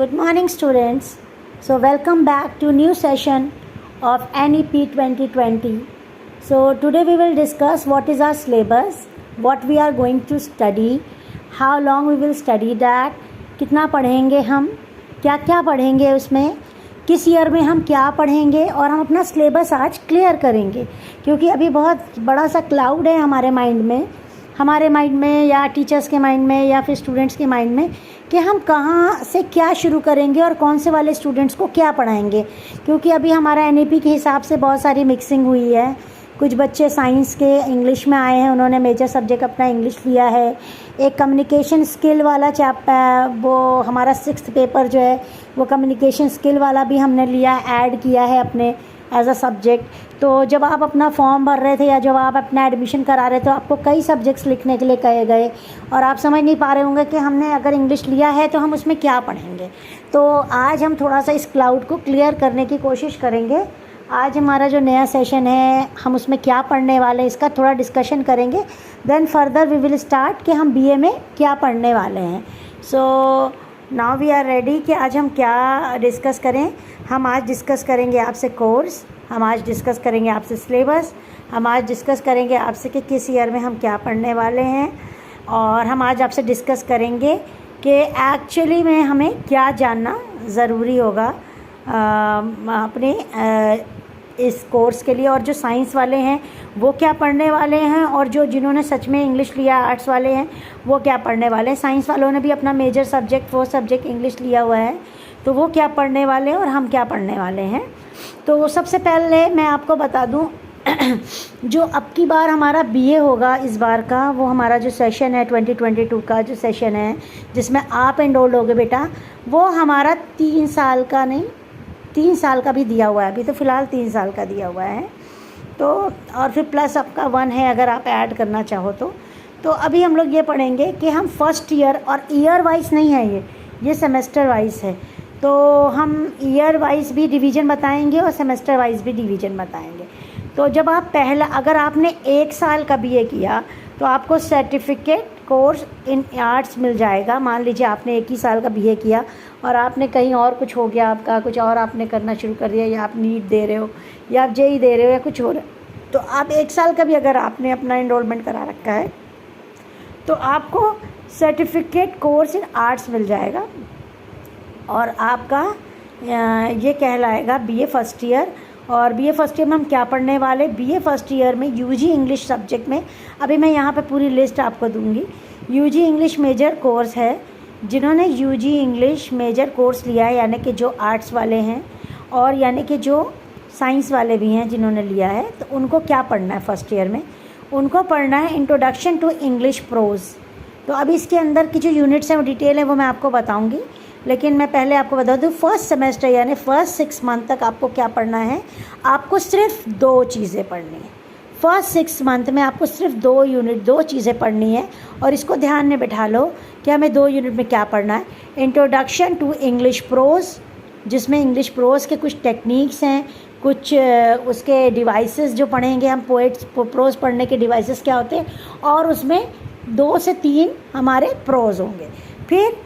Good morning, students. So, welcome back to new session of NEP 2020. So, today we will discuss what is our syllabus, what we are going to study, how long we will study that, कितना पढ़ेंगे हम, क्या क्या पढ़ेंगे उसमें, किस year में हम क्या पढ़ेंगे और हम अपना सिलेबस आज क्लियर करेंगे क्योंकि अभी बहुत बड़ा सा क्लाउड है हमारे माइंड में या टीचर्स के माइंड में या फिर स्टूडेंट्स के माइंड में कि हम कहाँ से क्या शुरू करेंगे और कौन से वाले स्टूडेंट्स को क्या पढ़ाएंगे, क्योंकि अभी हमारा एनईपी के हिसाब से बहुत सारी मिक्सिंग हुई है। कुछ बच्चे साइंस के इंग्लिश में आए हैं, उन्होंने मेजर सब्जेक्ट अपना इंग्लिश लिया है। एक कम्युनिकेशन स्किल वाला वो हमारा 6th पेपर जो है वो कम्युनिकेशन स्किल वाला भी हमने लिया, ऐड किया है अपने एज अ सब्जेक्ट। तो जब आप अपना फॉर्म भर रहे थे या जब आप अपना एडमिशन करा रहे थे तो आपको कई सब्जेक्ट्स लिखने के लिए कहे गए और आप समझ नहीं पा रहे होंगे कि हमने अगर इंग्लिश लिया है तो हम उसमें क्या पढ़ेंगे। तो आज हम थोड़ा सा इस क्लाउड को क्लियर करने की कोशिश करेंगे। आज हमारा जो नया सेशन है हम उसमें क्या पढ़ने वाले हैं इसका थोड़ा डिस्कशन करेंगे। Then further we will start कि हम बीए में क्या पढ़ने वाले हैं। So now we are ready कि आज हम क्या डिस्कस करें। हम आज डिस्कस करेंगे आपसे कोर्स, हम आज डिस्कस करेंगे आपसे सिलेबस, हम आज डिस्कस करेंगे आपसे कि किस ईयर में हम क्या पढ़ने वाले हैं और हम आज आपसे डिस्कस करेंगे कि एक्चुअली में हमें क्या जानना ज़रूरी होगा अपने इस कोर्स के लिए। और जो साइंस वाले हैं वो क्या पढ़ने वाले हैं और जो जिन्होंने सच में इंग्लिश लिया, आर्ट्स वाले हैं वो क्या पढ़ने वाले हैं। साइंस वालों ने भी अपना मेजर सब्जेक्ट वो सब्जेक्ट इंग्लिश लिया हुआ है तो वो क्या पढ़ने वाले हैं और हम क्या पढ़ने वाले हैं। तो सबसे पहले मैं आपको बता दूं जो अब की बार हमारा बीए होगा इस बार का, वो हमारा जो सेशन है 2022 का जो सेशन है जिसमें आप एनरोल्ड होगे बेटा, वो हमारा 3 साल का नहीं 3 साल का भी दिया हुआ है। अभी तो फ़िलहाल 3 साल का दिया हुआ है तो और फिर प्लस आपका 1 है अगर आप ऐड करना चाहो तो अभी हम लोग ये पढ़ेंगे कि हम फर्स्ट ईयर, और ईयर वाइज नहीं है ये सेमेस्टर वाइज है। तो हम ईयर वाइज भी डिवीज़न बताएंगे और सेमेस्टर वाइज भी डिवीज़न बताएंगे। तो जब आप पहला अगर आपने 1 साल का बीए किया तो आपको सर्टिफिकेट कोर्स इन आर्ट्स मिल जाएगा। मान लीजिए आपने 1 ही साल का बीए किया और आपने कहीं और कुछ हो गया, आपका कुछ और आपने करना शुरू कर दिया, या आप नीट दे रहे हो या आप जेई दे रहे हो या कुछ हो रहा है, तो आप 1 साल का भी अगर आपने अपना एनरोलमेंट करा रखा है तो आपको सर्टिफिकेट कोर्स इन आर्ट्स मिल जाएगा और आपका ये कहलाएगा बीए फर्स्ट ईयर। और बीए फर्स्ट ईयर में हम क्या पढ़ने वाले, बीए फर्स्ट ईयर में यूजी इंग्लिश सब्जेक्ट में, अभी मैं यहाँ पे पूरी लिस्ट आपको दूंगी। यूजी इंग्लिश मेजर कोर्स है, जिन्होंने यूजी इंग्लिश मेजर कोर्स लिया है यानी कि जो आर्ट्स वाले हैं और यानी कि जो साइंस वाले भी हैं जिन्होंने लिया है, तो उनको क्या पढ़ना है फर्स्ट ईयर में, उनको पढ़ना है इंट्रोडक्शन टू इंग्लिश प्रोज। तो अभी इसके अंदर की जो यूनिट्स हैं वो डिटेल है वो मैं आपको बताऊँगी, लेकिन मैं पहले आपको बता दूँ फर्स्ट सेमेस्टर यानी फर्स्ट 6 मंथ तक आपको क्या पढ़ना है। आपको सिर्फ 2 चीज़ें पढ़नी है। फर्स्ट 6 मंथ में आपको सिर्फ 2 चीज़ें पढ़नी है और इसको ध्यान में बैठा लो कि हमें 2 यूनिट में क्या पढ़ना है। इंट्रोडक्शन टू इंग्लिश प्रोज, जिसमें इंग्लिश प्रोज के कुछ टेक्निक्स हैं, कुछ उसके डिवाइसेस जो पढ़ेंगे हम, पोएट्स प्रोज पढ़ने के डिवाइसेस क्या होते हैं, और उसमें 2 से 3 हमारे प्रोज होंगे। फिर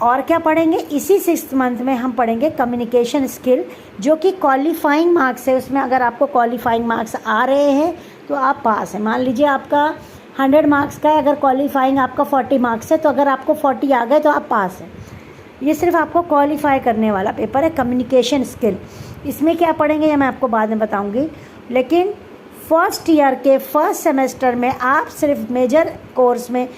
और क्या पढ़ेंगे, इसी 6th मंथ में हम पढ़ेंगे कम्युनिकेशन स्किल, जो कि क्वालिफाइंग मार्क्स है। उसमें अगर आपको क्वालिफाइंग मार्क्स आ रहे हैं तो आप पास हैं। मान लीजिए आपका 100 मार्क्स का है, अगर क्वालिफाइंग आपका 40 मार्क्स है तो अगर आपको 40 आ गए तो आप पास हैं। ये सिर्फ आपको क्वालिफाई करने वाला पेपर है कम्युनिकेशन स्किल। इसमें क्या पढ़ेंगे ये मैं आपको बाद में बताऊँगी, लेकिन फर्स्ट ईयर के फर्स्ट सेमेस्टर में आप सिर्फ मेजर कोर्स में,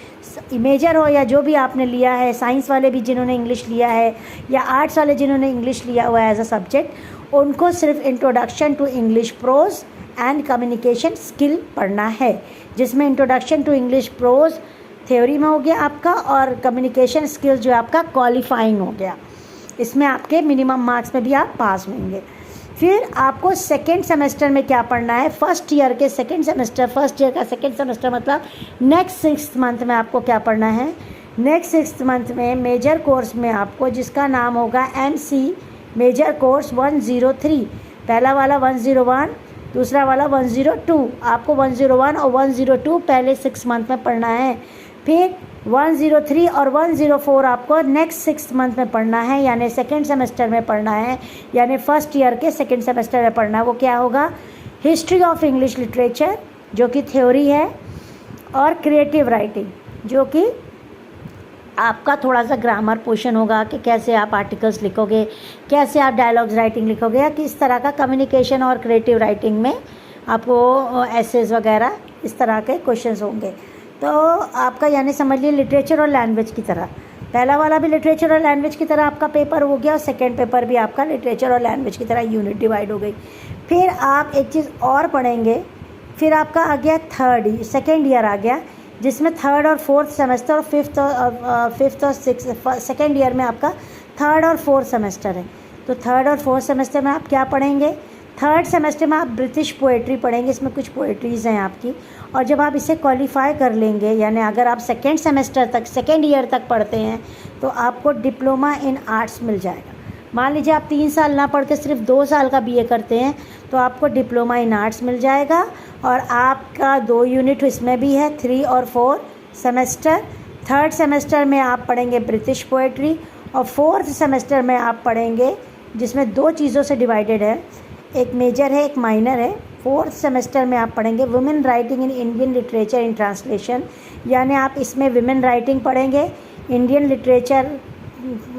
मेजर हो या जो भी आपने लिया है, साइंस वाले भी जिन्होंने इंग्लिश लिया है या आर्ट्स वाले जिन्होंने इंग्लिश लिया हुआ है एज अ सब्जेक्ट, उनको सिर्फ introduction to English prose and communication skill पढ़ना है, जिसमें introduction to English prose theory में हो गया आपका और कम्युनिकेशन स्किल्स जो आपका क्वालिफाइंग हो गया। इसमें आपके मिनिमम मार्क्स में भी आप पास होंगे। फिर आपको सेकेंड सेमेस्टर में क्या पढ़ना है, फर्स्ट ईयर के सेकेंड सेमेस्टर, फर्स्ट ईयर का सेकेंड सेमेस्टर मतलब नेक्स्ट 6th मंथ में आपको क्या पढ़ना है। नेक्स्ट 6th मंथ में मेजर कोर्स में आपको, जिसका नाम होगा MC मेजर कोर्स 103, पहला वाला 101, दूसरा वाला 102, आपको 101 और 102 पहले 6 मंथ में पढ़ना है। फिर 103 और 104 आपको नेक्स्ट 6 मंथ में पढ़ना है, यानी सेकेंड सेमेस्टर में पढ़ना है, यानी फर्स्ट ईयर के सेकेंड सेमेस्टर में पढ़ना है। वो क्या होगा? हिस्ट्री ऑफ इंग्लिश लिटरेचर जो कि थ्योरी है, और क्रिएटिव राइटिंग जो कि आपका थोड़ा सा ग्रामर पोर्शन होगा कि कैसे आप आर्टिकल्स लिखोगे, कैसे आप डायलॉग्स राइटिंग लिखोगे, या किस तरह का कम्युनिकेशन और क्रिएटिव राइटिंग में आपको एसेस वगैरह इस तरह के क्वेश्चंस होंगे। तो आपका यानी समझ लीजिए लिटरेचर और लैंग्वेज की तरह, पहला वाला भी लिटरेचर और लैंग्वेज की तरह आपका पेपर हो गया, और सेकेंड पेपर भी आपका लिटरेचर और लैंग्वेज की तरह यूनिट डिवाइड हो गई। फिर आप एक चीज़ और पढ़ेंगे, फिर आपका आ गया सेकेंड ईयर आ गया, जिसमें थर्ड और फोर्थ सेमेस्टर और फिफ्थ और सिक्स सेकेंड ईयर में आपका थर्ड और फोर्थ सेमेस्टर है। तो थर्ड और फोर्थ सेमेस्टर में आप क्या पढ़ेंगे? थर्ड सेमेस्टर में आप ब्रिटिश पोएट्री पढ़ेंगे, इसमें कुछ पोएट्रीज़ हैं आपकी, और जब आप इसे क्वालिफाई कर लेंगे, यानी अगर आप सेकेंड सेमेस्टर तक सेकेंड ईयर तक पढ़ते हैं तो आपको डिप्लोमा इन आर्ट्स मिल जाएगा। मान लीजिए आप 3 साल ना पढ़ के सिर्फ 2 साल का बीए करते हैं तो आपको डिप्लोमा इन आर्ट्स मिल जाएगा, और आपका 2 यूनिट इसमें भी है, 3 और 4 सेमेस्टर। थर्ड सेमेस्टर में आप पढ़ेंगे ब्रिटिश पोएट्री, और फोर्थ सेमेस्टर में आप पढ़ेंगे, जिसमें 2 चीज़ों से डिवाइडेड है, एक मेजर है एक माइनर है। फोर्थ सेमेस्टर में आप पढ़ेंगे women writing in Indian literature in translation, यानी आप इसमें वुमेन राइटिंग पढ़ेंगे, इंडियन लिटरेचर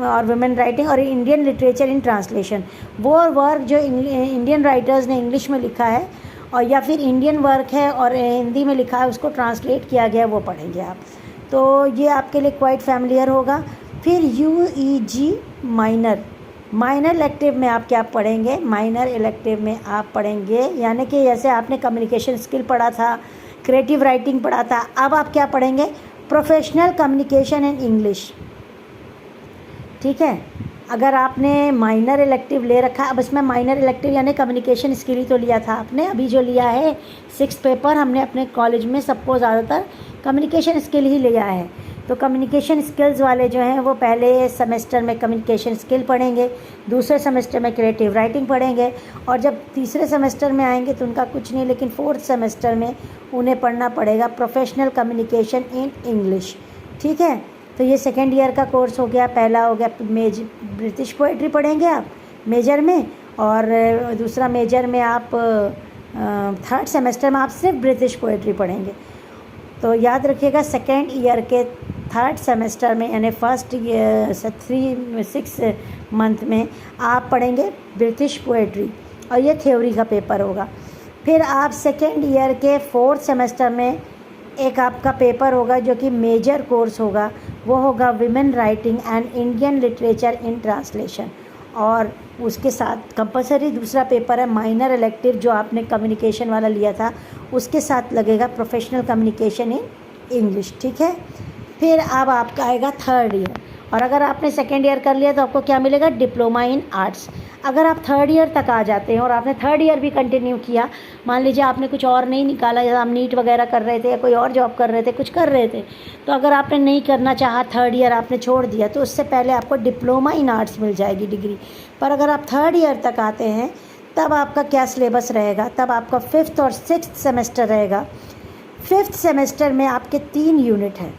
और वुमेन राइटिंग और इंडियन लिटरेचर इन ट्रांसलेशन, वो वर्क जो इंडियन राइटर्स ने इंग्लिश में लिखा है और या फिर इंडियन वर्क है और हिंदी में लिखा है, उसको ट्रांसलेट किया गया, वो पढ़ेंगे आप। तो ये आपके लिए क्वाइट फैमिलियर होगा। फिर UEG माइनर इलेक्टिव में आप क्या पढ़ेंगे? माइनर इलेक्टिव में आप पढ़ेंगे, यानी कि जैसे आपने कम्युनिकेशन स्किल पढ़ा था, क्रिएटिव राइटिंग पढ़ा था, अब आप क्या पढ़ेंगे? Professional communication in English. ठीक है, अगर आपने माइनर इलेक्टिव ले रखा है, अब इसमें माइनर इलेक्टिव यानी कम्युनिकेशन स्किल ही तो लिया था आपने, अभी जो लिया है 6 पेपर हमने अपने कॉलेज में सबको ज़्यादातर कम्युनिकेशन स्किल ही लिया है। तो कम्युनिकेशन स्किल्स वाले जो हैं वो पहले सेमेस्टर में कम्युनिकेशन स्किल पढ़ेंगे, दूसरे सेमेस्टर में क्रिएटिव राइटिंग पढ़ेंगे, और जब तीसरे सेमेस्टर में आएंगे तो उनका कुछ नहीं, लेकिन फोर्थ सेमेस्टर में उन्हें पढ़ना पड़ेगा प्रोफेशनल कम्युनिकेशन इन इंग्लिश। ठीक है, तो ये सेकेंड ईयर का कोर्स हो गया। पहला हो गया ब्रिटिश पोएट्री पढ़ेंगे आप मेजर में, और दूसरा मेजर में आप थर्ड सेमेस्टर में आप सिर्फ ब्रिटिश पोएट्री पढ़ेंगे। तो याद रखिएगा सेकेंड ईयर के थर्ड सेमेस्टर में यानी फर्स्ट 6 मंथ में आप पढ़ेंगे ब्रिटिश पोएट्री, और ये थ्योरी का पेपर होगा। फिर आप सेकेंड ईयर के फोर्थ सेमेस्टर में एक आपका पेपर होगा जो कि मेजर कोर्स होगा, वो होगा women writing and Indian literature in translation, और उसके साथ कंपलसरी दूसरा पेपर है माइनर इलेक्टिव जो आपने कम्युनिकेशन वाला लिया था, उसके साथ लगेगा प्रोफेशनल कम्युनिकेशन इन इंग्लिश। ठीक है, फिर अब आपका आएगा थर्ड ईयर, और अगर आपने सेकेंड ईयर कर लिया तो आपको क्या मिलेगा? Diploma in arts. अगर आप थर्ड ईयर तक आ जाते हैं और आपने थर्ड ईयर भी कंटिन्यू किया, मान लीजिए आपने कुछ और नहीं निकाला, जैसे आप नीट वगैरह कर रहे थे या कोई और जॉब कर रहे थे, कुछ कर रहे थे, तो अगर आपने नहीं करना चाहा, थर्ड ईयर आपने छोड़ दिया, तो उससे पहले आपको डिप्लोमा इन आर्ट्स मिल जाएगी डिग्री। पर अगर आप थर्ड ईयर तक आते हैं तब आपका क्या सिलेबस रहेगा? तब आपका 5th और 6th सेमेस्टर रहेगा। 5th सेमेस्टर में आपके 3 यूनिट हैं।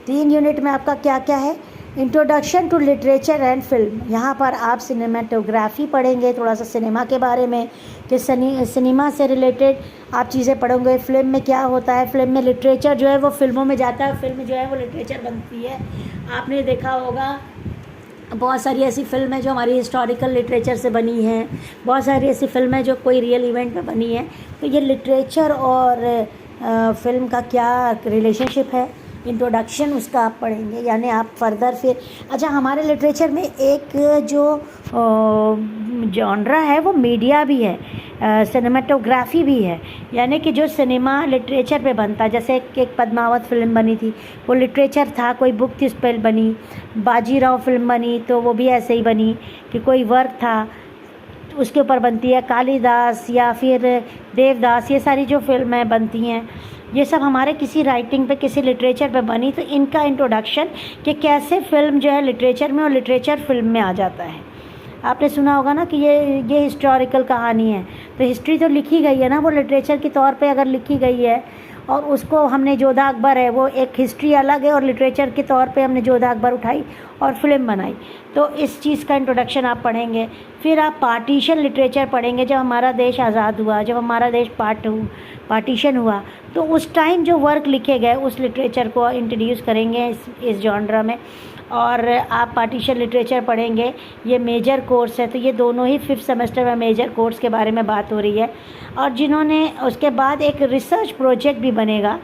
3 यूनिट में आपका क्या क्या है? Introduction to literature and film, यहाँ पर आप सिनेमाटोग्राफी पढ़ेंगे, थोड़ा सा सिनेमा के बारे में कि सिनेमा से रिलेटेड आप चीज़ें पढ़ोगे। फिल्म में क्या होता है, फिल्म में लिटरेचर जो है वो फिल्मों में जाता है, फिल्म जो है वो लिटरेचर बनती है। आपने देखा होगा बहुत सारी ऐसी फिल्में जो हमारी हिस्टोरिकल लिटरेचर से बनी हैं, बहुत सारी ऐसी फिल्में जो कोई रियल इवेंट में बनी है। तो ये लिटरेचर और फिल्म का क्या रिलेशनशिप है, इंट्रोडक्शन उसका आप पढ़ेंगे, यानी आप फर्दर फिर अच्छा हमारे लिटरेचर में एक जो जॉनरा है वो मीडिया भी है, सिनेमाटोग्राफी भी है, यानी कि जो सिनेमा लिटरेचर पे बनता है। जैसे एक पद्मावत फिल्म बनी थी, वो लिटरेचर था, कोई बुक थी उस पर बनी। बाजीराव फिल्म बनी तो वो भी ऐसे ही बनी कि कोई वर्क था उसके ऊपर बनती है। कालिदास या फिर देवदास, ये सारी जो फिल्में बनती हैं ये सब हमारे किसी राइटिंग पे, किसी लिटरेचर पे बनी, तो इनका इंट्रोडक्शन कि कैसे फिल्म जो है लिटरेचर में और लिटरेचर फिल्म में आ जाता है। आपने सुना होगा ना कि ये हिस्टोरिकल कहानी है, तो हिस्ट्री तो लिखी गई है ना, वो लिटरेचर के तौर पे अगर लिखी गई है और उसको हमने जोधा अकबर है वो एक हिस्ट्री अलग है और लिटरेचर के तौर पे हमने जोधा अकबर उठाई और फिल्म बनाई। तो इस चीज़ का इंट्रोडक्शन आप पढ़ेंगे। फिर आप पार्टीशन लिटरेचर पढ़ेंगे, जब हमारा देश आज़ाद हुआ, जब हमारा देश पार्टीशन हुआ, तो उस टाइम जो वर्क लिखे गए उस लिटरेचर को इंट्रोड्यूस करेंगे इस जॉनरा में। और आप पार्टीशन लिटरेचर पढ़ेंगे, ये मेजर कोर्स है, तो ये दोनों ही 5th सेमेस्टर में मेजर कोर्स के बारे में बात हो रही है। और जिन्होंने उसके बाद एक रिसर्च प्रोजेक्ट भी बनेगा,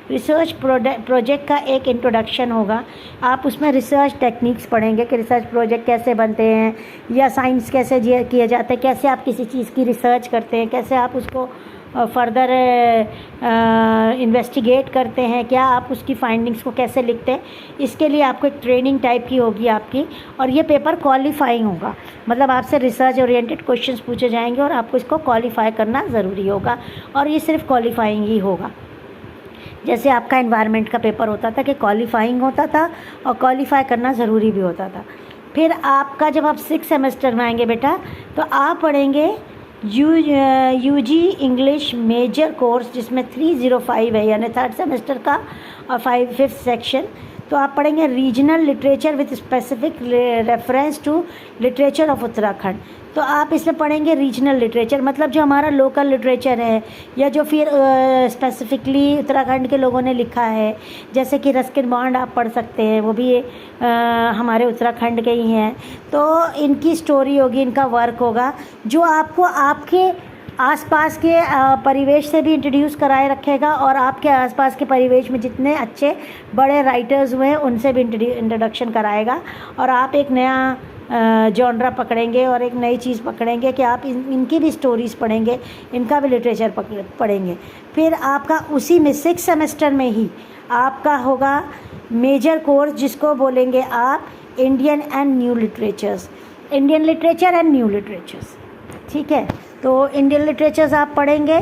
रिसर्च प्रोजेक्ट का एक इंट्रोडक्शन होगा। आप उसमें रिसर्च टेक्निक्स पढ़ेंगे कि रिसर्च प्रोजेक्ट कैसे बनते हैं या साइंस कैसे किए जाते हैं, कैसे आप किसी चीज़ की रिसर्च करते हैं, कैसे आप उसको फर्दर इन्वेस्टिगेट करते हैं, क्या आप उसकी फाइंडिंग्स को कैसे लिखते हैं। इसके लिए आपको एक ट्रेनिंग टाइप की होगी आपकी, और ये पेपर क्वालिफाइंग होगा, मतलब आपसे रिसर्च ओरिएंटेड क्वेश्चंस पूछे जाएंगे और आपको इसको क्वालिफाई करना ज़रूरी होगा, और ये सिर्फ क्वालिफाइंग ही होगा। जैसे आपका एनवायरनमेंट का पेपर होता था कि क्वालिफाइंग होता था और क्वालिफाई करना ज़रूरी भी होता था। फिर आपका जब आप 6th सेमेस्टर में आएंगे बेटा, तो आप पढ़ेंगे यूजी इंग्लिश मेजर कोर्स, जिसमें 305 है, यानी 3rd सेमेस्टर का, और 5th सेक्शन। तो आप पढ़ेंगे regional literature with specific reference to literature of Uttarakhand. तो आप इसमें पढ़ेंगे रीजनल लिटरेचर, मतलब जो हमारा लोकल लिटरेचर है, या जो फिर स्पेसिफिकली उत्तराखंड के लोगों ने लिखा है, जैसे कि रस्किन बॉन्ड आप पढ़ सकते हैं, वो भी हमारे उत्तराखंड के ही हैं। तो इनकी स्टोरी होगी, इनका वर्क होगा, जो आपको आपके आसपास के परिवेश से भी इंट्रोड्यूस कराए रखेगा, और आपके आसपास के परिवेश में जितने अच्छे बड़े राइटर्स हुए हैं उनसे भी इंट्रोडक्शन कराएगा। और आप एक नया जॉनरा पकड़ेंगे और एक नई चीज़ पकड़ेंगे कि आप इनकी भी स्टोरीज़ पढ़ेंगे, इनका भी लिटरेचर पढ़ेंगे। फिर आपका उसी में 6th सेमेस्टर में ही आपका होगा मेजर कोर्स, जिसको बोलेंगे आप Indian and new literatures, Indian literature and new literatures. ठीक है, तो इंडियन लिटरेचर्स आप पढ़ेंगे,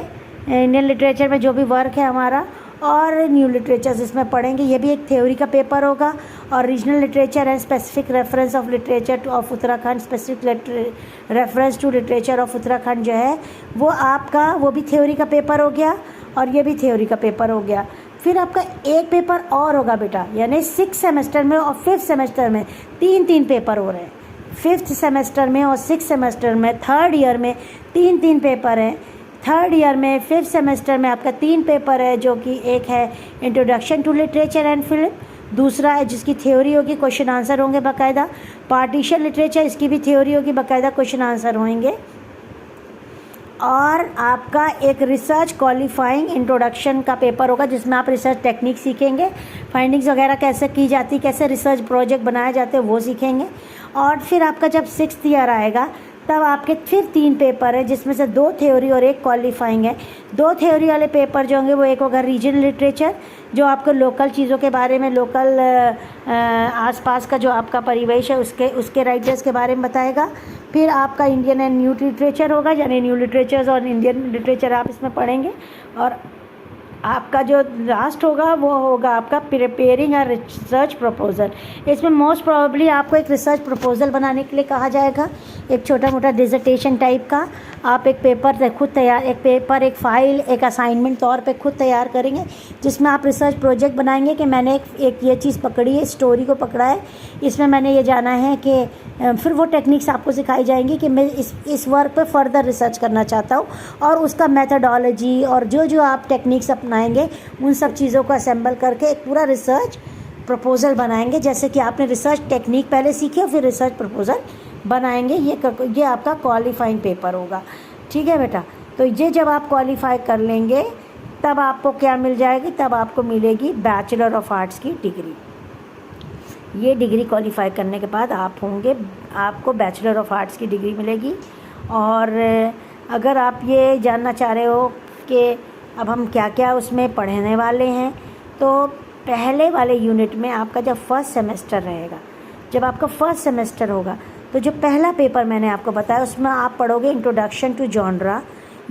इंडियन लिटरेचर में जो भी वर्क है हमारा, और न्यू लिटरेचर्स इसमें पढ़ेंगे। ये भी एक थ्योरी का पेपर होगा। और regional literature and specific reference of literature of Uttarakhand, specific reference to literature of Uttarakhand जो है वो आपका, वो भी थ्योरी का पेपर हो गया, और ये भी थ्योरी का पेपर हो गया। फिर आपका एक पेपर और होगा बेटा, यानी 6th सेमेस्टर में और 5th सेमेस्टर में 3 पेपर हो रहे हैं। 5th सेमेस्टर में और 6th सेमेस्टर में, 3rd ईयर में 3 पेपर हैं। 3rd ईयर में 5th सेमेस्टर में आपका 3 पेपर है, जो कि एक है introduction to literature and film, दूसरा है जिसकी थ्योरी होगी, क्वेश्चन आंसर होंगे बाकायदा। पार्टीशन लिटरेचर, इसकी भी थ्योरी होगी, बाकायदा क्वेश्चन आंसर होंगे। और आपका एक रिसर्च क्वालिफाइंग इंट्रोडक्शन का पेपर होगा, जिसमें आप रिसर्च टेक्निक सीखेंगे, फाइंडिंग्स वगैरह कैसे की जाती, कैसे रिसर्च प्रोजेक्ट बनाए जाते हैं वो सीखेंगे। और फिर आपका जब 6th ईयर आएगा, तब आपके फिर 3 पेपर है, जिसमें से 2 थ्योरी और 1 क्वालिफाइंग है। 2 थ्योरी वाले पेपर जो होंगे वो एक होगा रीजनल लिटरेचर, जो आपको लोकल चीज़ों के बारे में, लोकल आसपास का जो आपका परिवेश है उसके राइटर्स के बारे में बताएगा। फिर आपका इंडियन एंड न्यू लिटरेचर होगा, यानी न्यू लिटरेचर्स और इंडियन लिटरेचर आप इसमें पढ़ेंगे। और आपका जो लास्ट होगा वो होगा आपका प्रिपेयरिंग अ रिसर्च प्रपोजल। इसमें मोस्ट प्रोबेबली आपको एक रिसर्च प्रपोजल बनाने के लिए कहा जाएगा, एक छोटा मोटा डिसर्टेशन टाइप का। आप एक पेपर खुद तैयार, एक फाइल, एक असाइनमेंट तौर पे खुद तैयार करेंगे, जिसमें आप रिसर्च प्रोजेक्ट बनाएंगे कि मैंने एक ये चीज़ पकड़ी है, स्टोरी को पकड़ा है, इसमें मैंने ये जाना है कि फिर वो टेक्निक्स आपको सिखाई जाएंगी कि मैं इस वर्क पे फर्दर रिसर्च करना चाहता हूँ, और उसका मेथडोलॉजी और जो आप टेक्निक्स अपनाएंगे उन सब चीज़ों को असेंबल करके एक पूरा रिसर्च प्रपोजल बनाएंगे। जैसे कि आपने रिसर्च टेक्निक पहले सीखी और फिर रिसर्च प्रपोजल बनाएंगे। ये आपका क्वालिफाइंग पेपर होगा। ठीक है बेटा, तो ये जब आप क्वालिफाई कर लेंगे तब आपको क्या मिल जाएगी, तब आपको मिलेगी बैचलर ऑफ आर्ट्स की डिग्री। ये डिग्री क्वालिफाई करने के बाद आपको बैचलर ऑफ आर्ट्स की डिग्री मिलेगी। और अगर आप ये जानना चाह रहे हो कि अब हम क्या क्या उसमें पढ़ने वाले हैं, तो पहले वाले यूनिट में आपका जब फर्स्ट सेमेस्टर रहेगा, जब आपका फर्स्ट सेमेस्टर होगा, तो जो पहला पेपर मैंने आपको बताया उसमें आप पढ़ोगे इंट्रोडक्शन टू जॉनरा,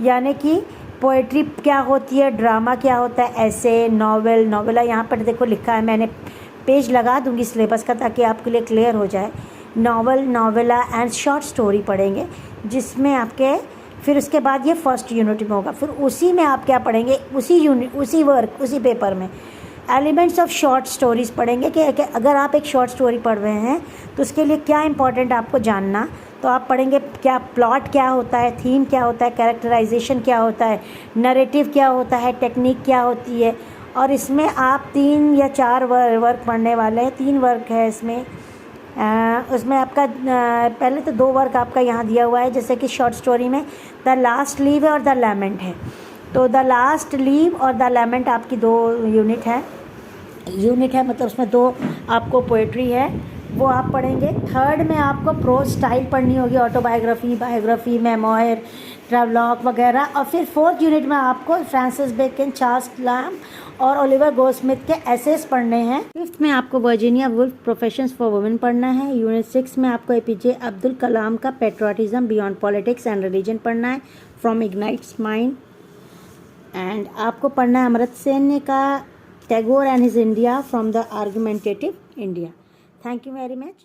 यानी कि पोएट्री क्या होती है, ड्रामा क्या होता है, ऐसे, नॉवेला। यहाँ पर देखो लिखा है, मैंने पेज लगा दूंगी सिलेबस का ताकि आपके लिए क्लियर हो जाए। नॉवेला एंड शॉर्ट स्टोरी पढ़ेंगे, जिसमें आपके फिर उसके बाद ये फर्स्ट यूनिट में होगा। फिर उसी में आप क्या पढ़ेंगे, उसी यूनिट, उसी वर्क, उसी पेपर में एलिमेंट्स ऑफ शॉर्ट स्टोरीज़ पढ़ेंगे कि अगर आप एक शॉर्ट स्टोरी पढ़ रहे हैं तो उसके लिए क्या इंपॉर्टेंट आपको जानना। तो आप पढ़ेंगे क्या प्लॉट क्या होता है, थीम क्या होता है, कैरेक्टराइजेशन क्या होता है, नरेटिव क्या होता है, टेक्निक क्या होती है। और इसमें आप 3 या 4 वर्क पढ़ने वाले हैं। 3 वर्क है इसमें। उसमें आपका पहले तो 2 वर्क आपका यहाँ दिया हुआ है, जैसे कि शॉर्ट स्टोरी में द लास्ट लीव है और द लैमेंट है। तो द लास्ट लीव और द लैमेंट आपकी 2 यूनिट है मतलब उसमें 2 आपको पोएट्री है, वो आप पढ़ेंगे। थर्ड में आपको प्रोज स्टाइल पढ़नी होगी, ऑटोबायोग्राफी, बायोग्राफी, मेमोयर, ट्रैवलॉग वगैरह। और फिर 4th यूनिट में आपको फ्रांसिस बेकन, चार्ल्स लैम्ब और ओलिवर गोल्डस्मिथ के एसेस पढ़ने हैं। 5th में आपको Virginia Woolf professions for women पढ़ना है। यूनिट 6 में आपको एपीजे अब्दुल कलाम का patriotism beyond politics and religion पढ़ना है, फ्रॉम इग्नाइट्स माइंड। एंड आपको पढ़ना है अमर्त्य सेन का Tagore and his India, from the argumentative India. Thank you very much.